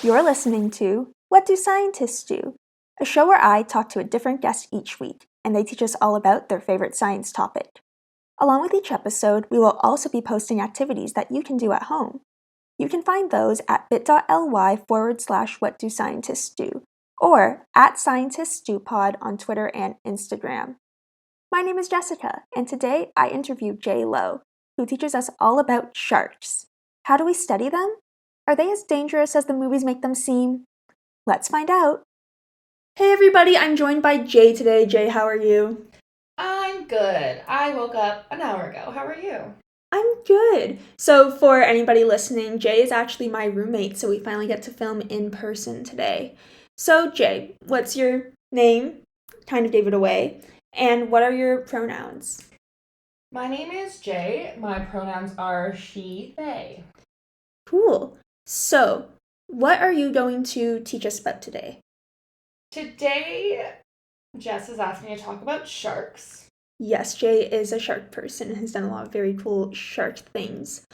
You're listening to What Do Scientists Do? A show where I talk to a different guest each week, and they teach us all about their favorite science topic. Along with each episode, we will also be posting activities that you can do at home. You can find those at bit.ly/What Do Scientists Do, or at ScientistsDoPod on Twitter and Instagram. My name is Jessica, and today I interview Jay Lowe, who teaches us all about sharks. How do we study them? Are they as dangerous as the movies make them seem? Let's find out. Hey everybody, I'm joined by Jay today. Jay, how are you? I'm good. I woke up an hour ago. How are you? I'm good. So for anybody listening, Jay is actually my roommate, so we finally get to film in person today. So Jay, what's your name? Kind of gave it away. And what are your pronouns? My name is Jay. My pronouns are she, they. Cool. So, what are you going to teach us about today? Today, Jess has asked me to talk about sharks. Yes, Jay is a shark person and has done a lot of very cool shark things.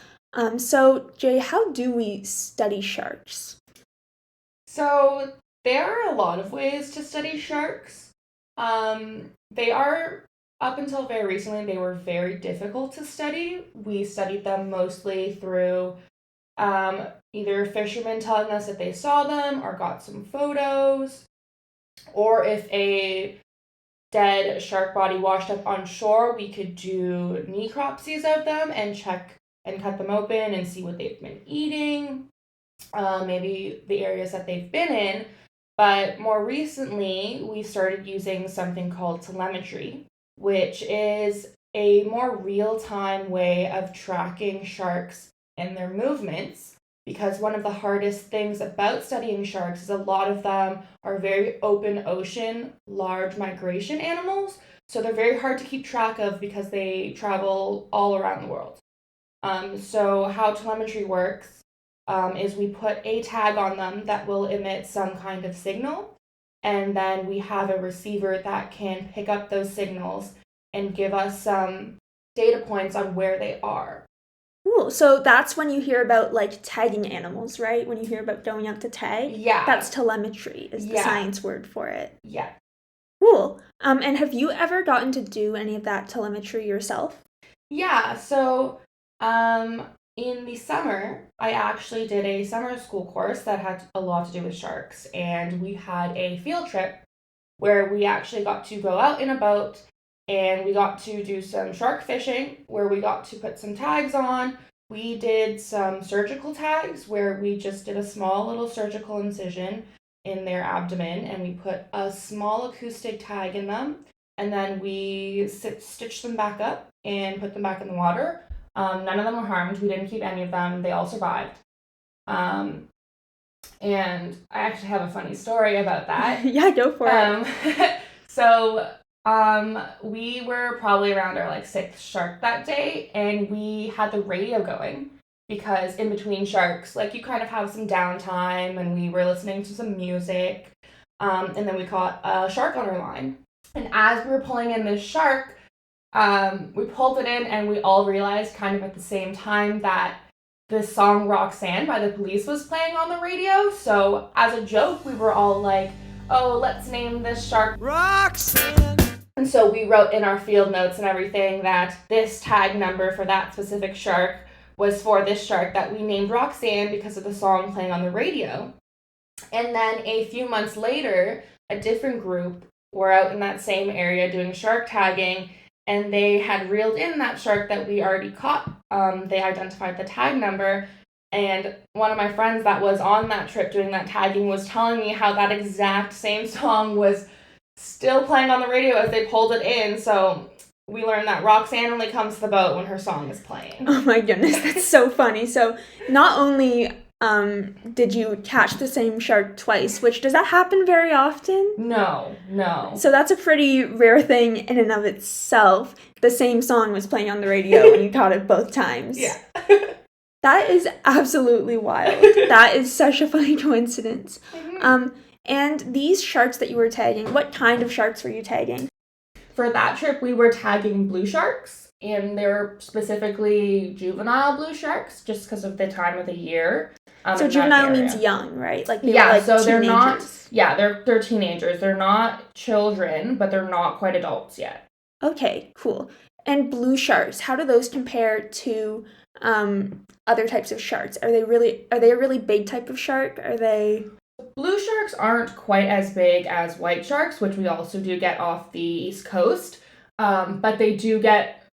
So, Jay, how do we study sharks? So, there are a lot of ways to study sharks. They are, up until very recently, they were very difficult to study. We studied them mostly through either fishermen telling us that they saw them or got some photos, or if a dead shark body washed up on shore, we could do necropsies of them and check and cut them open and see what they've been eating, maybe the areas that they've been in. But more recently, we started using something called telemetry, which is a more real-time way of tracking sharks and their movements, because one of the hardest things about studying sharks is a lot of them are very open ocean, large migration animals, so they're very hard to keep track of because they travel all around the world. So how telemetry works is we put a tag on them that will emit some kind of signal, and then we have a receiver that can pick up those signals and give us some data points on where they are. Cool. So that's when you hear about tagging animals, right? When you hear about going out to tag? Yeah. That's telemetry is the science word for it. Yeah. Cool. And have you ever gotten to do any of that telemetry yourself? Yeah, so in the summer, I actually did a summer school course that had a lot to do with sharks, and we had a field trip where we actually got to go out in a boat and we got to do some shark fishing where we got to put some tags on. We did some surgical tags where we just did a small little surgical incision in their abdomen and we put a small acoustic tag in them, and then we stitched them back up and put them back in the water. None of them were harmed. We didn't keep any of them. They all survived. And I actually have a funny story about that. Yeah, go for it. So we were probably around our sixth shark that day, and we had the radio going because in between sharks, you kind of have some downtime, and we were listening to some music, and then we caught a shark on our line. And as we were pulling in this shark, we pulled it in, and we all realized kind of at the same time that the song Roxanne by the Police was playing on the radio. So as a joke, we were all like, oh, let's name this shark Roxanne. And so we wrote in our field notes and everything that this tag number for that specific shark was for this shark that we named Roxanne because of the song playing on the radio. And then a few months later, a different group were out in that same area doing shark tagging, and they had reeled in that shark that we already caught. They identified the tag number, and one of my friends that was on that trip doing that tagging was telling me how that exact same song was still playing on the radio as they pulled it in. So we learned that Roxanne only comes to the boat when her song is playing. Oh my goodness, that's so funny. So not only did you catch the same shark twice, which does that happen very often? No. So that's a pretty rare thing in and of itself. The same song was playing on the radio and you caught it both times. Yeah. That is absolutely wild. That is such a funny coincidence. Mm-hmm. And these sharks that you were tagging, what kind of sharks were you tagging? For that trip, we were tagging blue sharks, and they were specifically juvenile blue sharks just because of the time of the year. So in that juvenile means area. young, right? Like they were Yeah, like so they're not. teenagers. Yeah, they're teenagers. They're not children, but they're not quite adults yet. Okay, cool. And blue sharks, how do those compare to other types of sharks? Are they a really big type of shark? Are they Blue sharks aren't quite as big as white sharks, which we also do get off the East Coast, but they do get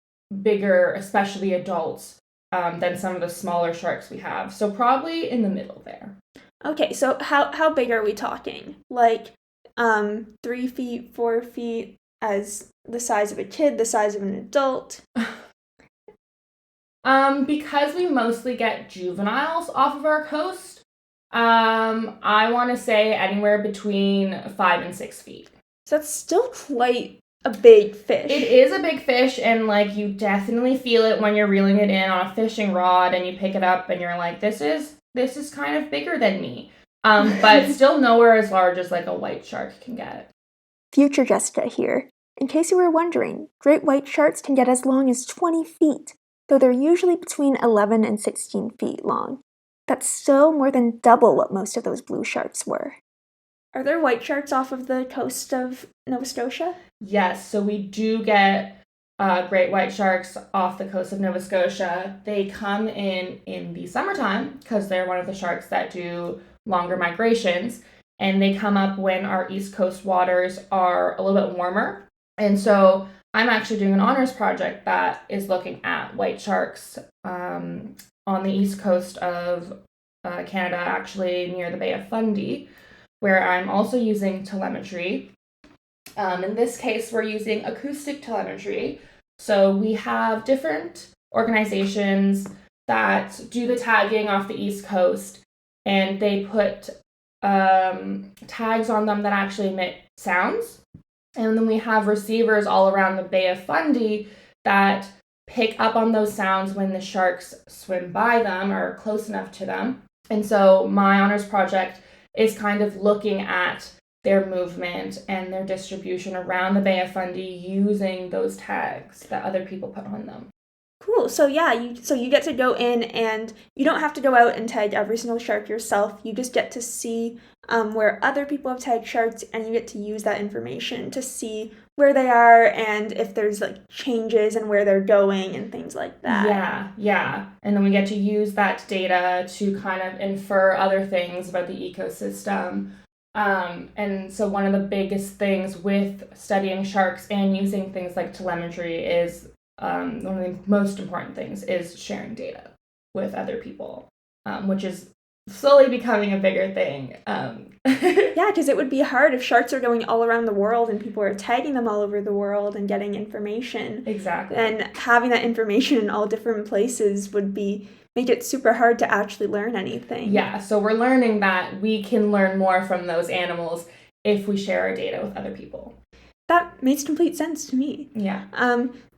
bigger, especially adults, than some of the smaller sharks we have. So probably in the middle there. Okay, so how big are we talking? Like 3 feet, 4 feet, as the size of a kid, the size of an adult? Because we mostly get juveniles off of our coast, I want to say anywhere between 5 and 6 feet. So that's still quite a big fish. It is a big fish, and like you definitely feel it when you're reeling it in on a fishing rod, and you pick it up, and you're like, this is kind of bigger than me. But still nowhere as large as like a white shark can get. Future Jessica here. In case you were wondering, great white sharks can get as long as 20 feet, though they're usually between 11 and 16 feet long. That's still more than double what most of those blue sharks were. Are there white sharks off of the coast of Nova Scotia? Yes, so we do get great white sharks off the coast of Nova Scotia. They come in the summertime because they're one of the sharks that do longer migrations, and they come up when our East Coast waters are a little bit warmer. And so I'm actually doing an honors project that is looking at white sharks on the east coast of Canada, actually near the Bay of Fundy, where I'm also using telemetry. In this case, we're using acoustic telemetry. So we have different organizations that do the tagging off the East Coast, and they put tags on them that actually emit sounds. And then we have receivers all around the Bay of Fundy that pick up on those sounds when the sharks swim by them or close enough to them. And so my honors project is kind of looking at their movement and their distribution around the Bay of Fundy using those tags that other people put on them. Cool. So yeah, you get to go in and you don't have to go out and tag every single shark yourself. You just get to see where other people have tagged sharks, and you get to use that information to see where they are and if there's like changes and where they're going and things like that. Yeah. And then we get to use that data to kind of infer other things about the ecosystem. And so one of the biggest things with studying sharks and using things like telemetry is one of the most important things is sharing data with other people, which is slowly becoming a bigger thing. Yeah, because it would be hard if sharks are going all around the world and people are tagging them all over the world and getting information. Exactly. And having that information in all different places would make it super hard to actually learn anything. Yeah, so we're learning that we can learn more from those animals if we share our data with other people. That makes complete sense to me. Yeah.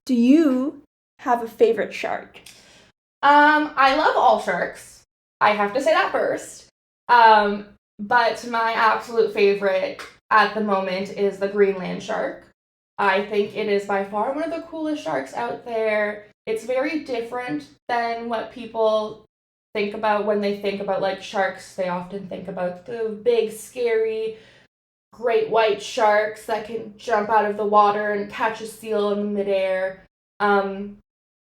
Do you have a favorite shark? I love all sharks. I have to say that first. But my absolute favorite at the moment is the Greenland shark. I think it is by far one of the coolest sharks out there. It's very different than what people think about when they think about like sharks. They often think about the big, scary, great white sharks that can jump out of the water and catch a seal in midair.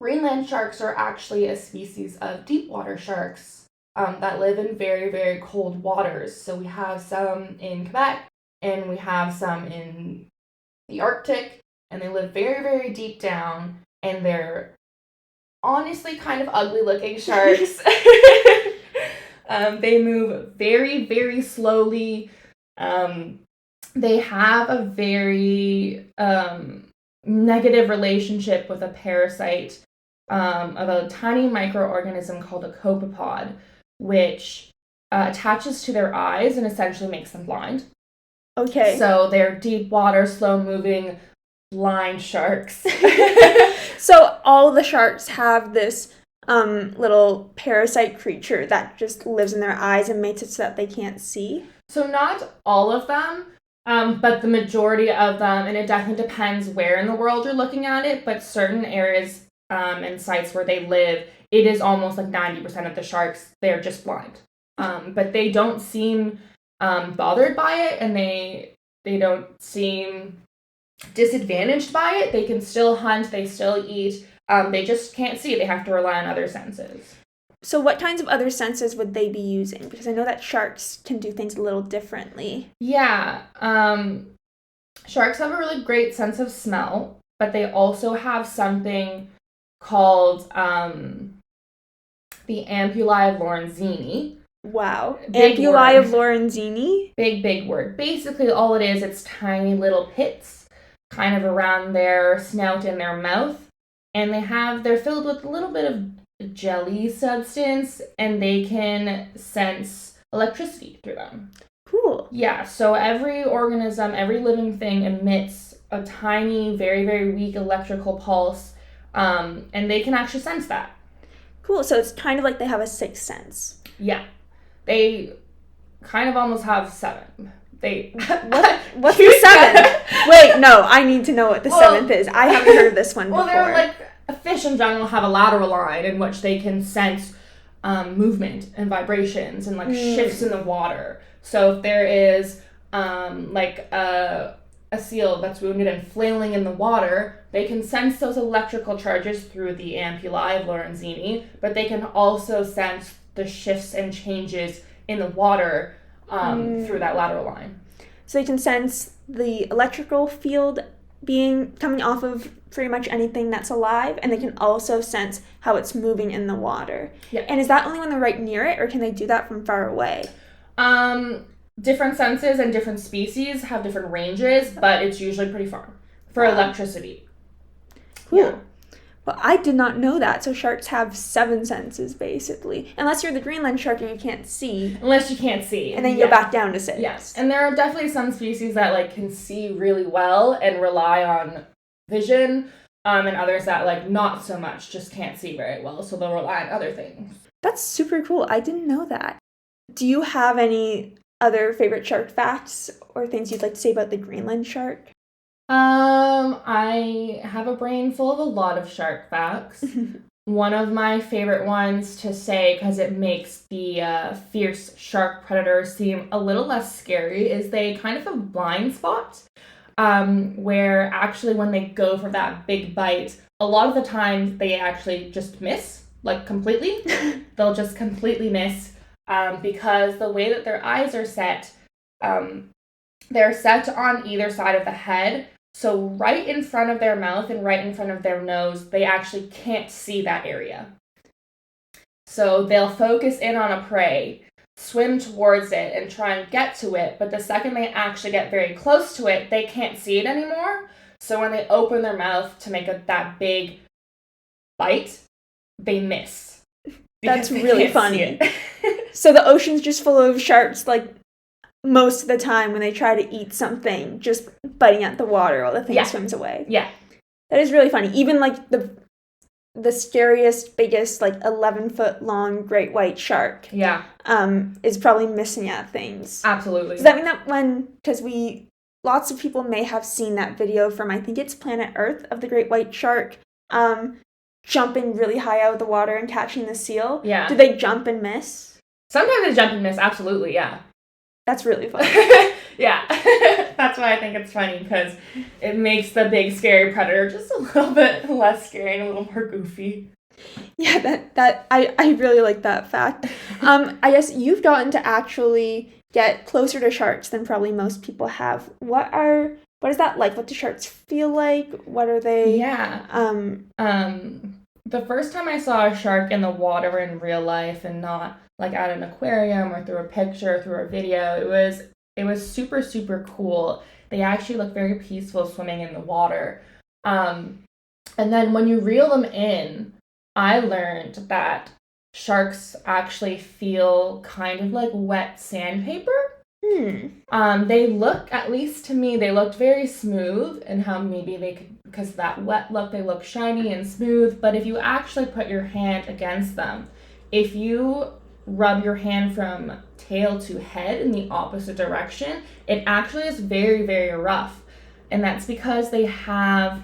Greenland sharks are actually a species of deep water sharks that live in very, very cold waters. So we have some in Quebec and we have some in the Arctic, and they live very, very deep down, and they're honestly kind of ugly looking sharks. They move very, very slowly. They have a very negative relationship with a parasite of a tiny microorganism called a copepod, which attaches to their eyes and essentially makes them blind. Okay. So they're deep water, slow moving, blind sharks. So all the sharks have this little parasite creature that just lives in their eyes and makes it so that they can't see? So not all of them, but the majority of them, and it definitely depends where in the world you're looking at it, but certain areas and sites where they live, it is almost like 90% of the sharks, they're just blind. But they don't seem bothered by it, and they don't seem disadvantaged by it. They can still hunt, they still eat. They just can't see. They have to rely on other senses. So what kinds of other senses would they be using? Because I know that sharks can do things a little differently. Yeah. Sharks have a really great sense of smell, but they also have something called the ampullae of Lorenzini. Wow. Big Ampullae of word. Lorenzini? Big word. Basically, all it is, it's tiny little pits kind of around their snout and their mouth. And they're filled with a little bit of jelly substance, and they can sense electricity through them. Cool. Yeah, so every organism, every living thing emits a tiny, very, very weak electrical pulse, and they can actually sense that. Cool, so it's kind of like they have a sixth sense. Yeah. They kind of almost have 7. What's the 7th? Wait, no, I need to know what the 7th is. I haven't heard of this one before. Well, they're like, fish in general have a lateral line in which they can sense movement and vibrations and shifts in the water. So if there is a seal that's wounded and flailing in the water, they can sense those electrical charges through the ampullae of Lorenzini, but they can also sense the shifts and changes in the water through that lateral line. So they can sense the electrical field coming off of pretty much anything that's alive, and they can also sense how it's moving in the water. Yeah. And is that only when they're right near it, or can they do that from far away? Different senses and different species have different ranges, but it's usually pretty far for electricity. Cool. Yeah. Well, I did not know that. So sharks have 7 senses, basically. Unless you're the Greenland shark and you can't see. Unless you can't see. And then you go back down to 6. Yes. And there are definitely some species that, can see really well and rely on vision, and others that, not so much, just can't see very well, so they'll rely on other things. That's super cool. I didn't know that. Do you have any other favorite shark facts or things you'd like to say about the Greenland shark? I have a brain full of a lot of shark facts. One of my favorite ones to say, because it makes the fierce shark predator seem a little less scary, is they kind of have a blind spot, where actually when they go for that big bite, a lot of the times they actually just miss, completely. They'll just completely miss, because the way that their eyes are set, they're set on either side of the head. So right in front of their mouth and right in front of their nose, they actually can't see that area. So they'll focus in on a prey, swim towards it, and try and get to it. But the second they actually get very close to it, they can't see it anymore. So when they open their mouth to make that big bite, they miss. That's really funny. So the ocean's just full of sharks, most of the time when they try to eat something, just biting at the water while the thing swims away. Yeah. That is really funny. Even the scariest, biggest, 11-foot long great white shark. Yeah. Is probably missing at things. Absolutely. Does that mean that lots of people may have seen that video from, I think it's Planet Earth, of the great white shark, jumping really high out of the water and catching the seal? Yeah. Do they jump and miss? Sometimes they jump and miss, absolutely, yeah. That's really funny. Yeah. That's why I think it's funny, because it makes the big scary predator just a little bit less scary and a little more goofy. Yeah, I really like that fact. I guess you've gotten to actually get closer to sharks than probably most people have. What is that like? What do sharks feel like? What are they? Yeah. The first time I saw a shark in the water in real life and not at an aquarium or through a picture, through a video, it was super, super cool. They actually look very peaceful swimming in the water. And then when you reel them in, I learned that sharks actually feel kind of like wet sandpaper. They look, at least to me, they looked very smooth, and how maybe they could, because of that wet look, they look shiny and smooth. But if you actually put your hand against them, if you rub your hand from tail to head in the opposite direction, it actually is very, very rough. And that's because they have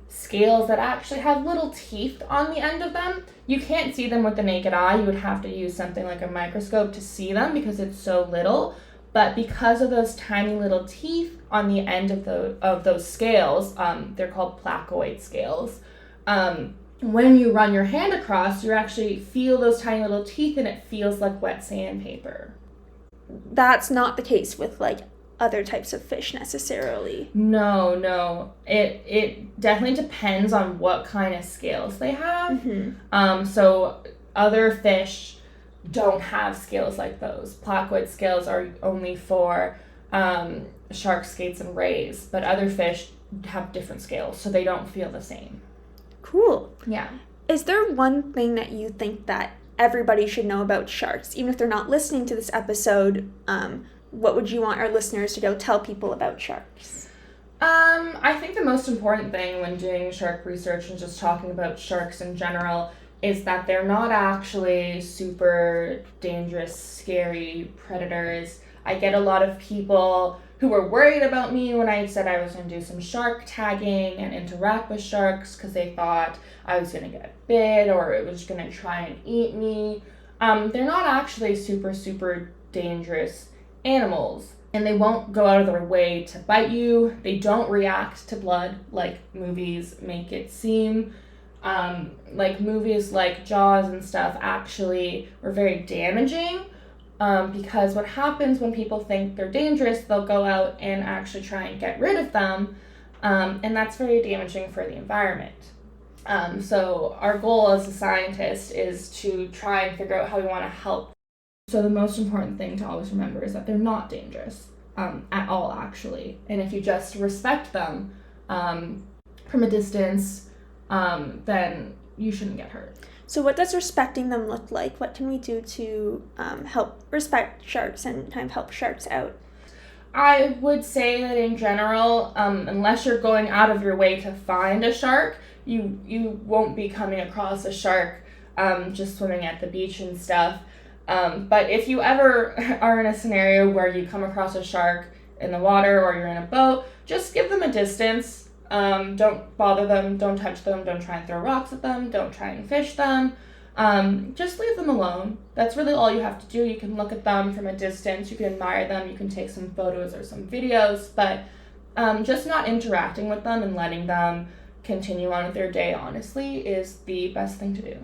scales that actually have little teeth on the end of them. You can't see them with the naked eye. You would have to use something like a microscope to see them because it's so little. But because of those tiny little teeth on the end of those scales, they're called placoid scales. When you run your hand across, you actually feel those tiny little teeth and it feels like wet sandpaper. That's not the case with like other types of fish necessarily. No. It definitely depends on what kind of scales they have. So other fish don't have scales like those. Placoid scales are only for sharks, skates, and rays, but other fish have different scales, so they don't feel the same. Cool. Yeah. Is there one thing that you think that everybody should know about sharks, even if they're not listening to this episode? What would you want our listeners to go tell people about sharks? I think the most important thing when doing shark research and just talking about sharks in general is that they're not actually super dangerous, scary predators. I get a lot of people who were worried about me when I said I was going to do some shark tagging and interact with sharks because they thought I was going to get bit or it was going to try and eat me. They're not actually super dangerous animals, and they won't go out of their way to bite you. They don't react to blood like movies make it seem. Like movies like Jaws and stuff actually were very damaging because what happens when people think they're dangerous, they'll go out and actually try and get rid of them, and that's very damaging for the environment. So our goal as a scientist is to try and figure out how we want to help. So the most important thing to always remember is that they're not dangerous at all, actually. And if you just respect them from a distance, then you shouldn't get hurt. So what does respecting them look like? What can we do to help respect sharks and kind of help sharks out? I would say that in general, unless you're going out of your way to find a shark, you won't be coming across a shark just swimming at the beach and stuff. But if you ever are in a scenario where you come across a shark in the water or you're in a boat, just give them a distance. Don't bother them, don't touch them, don't try and throw rocks at them, don't try and fish them. Just leave them alone. That's really all you have to do. You can look at them from a distance, you can admire them, you can take some photos or some videos, but just not interacting with them and letting them continue on with their day, honestly, is the best thing to do.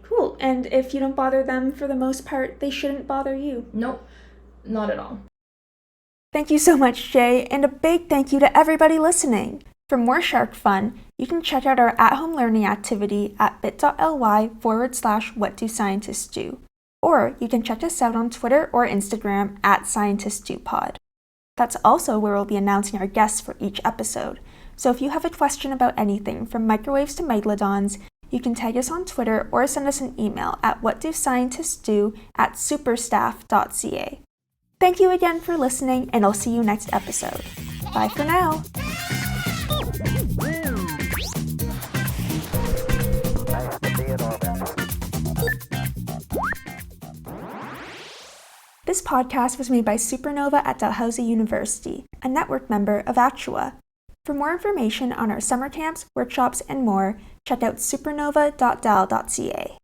Cool. And if you don't bother them for the most part, they shouldn't bother you. Nope, not at all. Thank you so much, Jay, and a big thank you to everybody listening. For more shark fun, you can check out our at-home learning activity at bit.ly/whatdoscientistsdo. Or you can check us out on Twitter or Instagram at scientistdopod. That's also where we'll be announcing our guests for each episode. So if you have a question about anything from microwaves to megalodons, you can tag us on Twitter or send us an email at whatdoscientistsdo@superstaff.ca. Thank you again for listening, and I'll see you next episode. Bye for now. This podcast was made by Supernova at Dalhousie University, a network member of Actua. For more information on our summer camps, workshops, and more, check out supernova.dal.ca.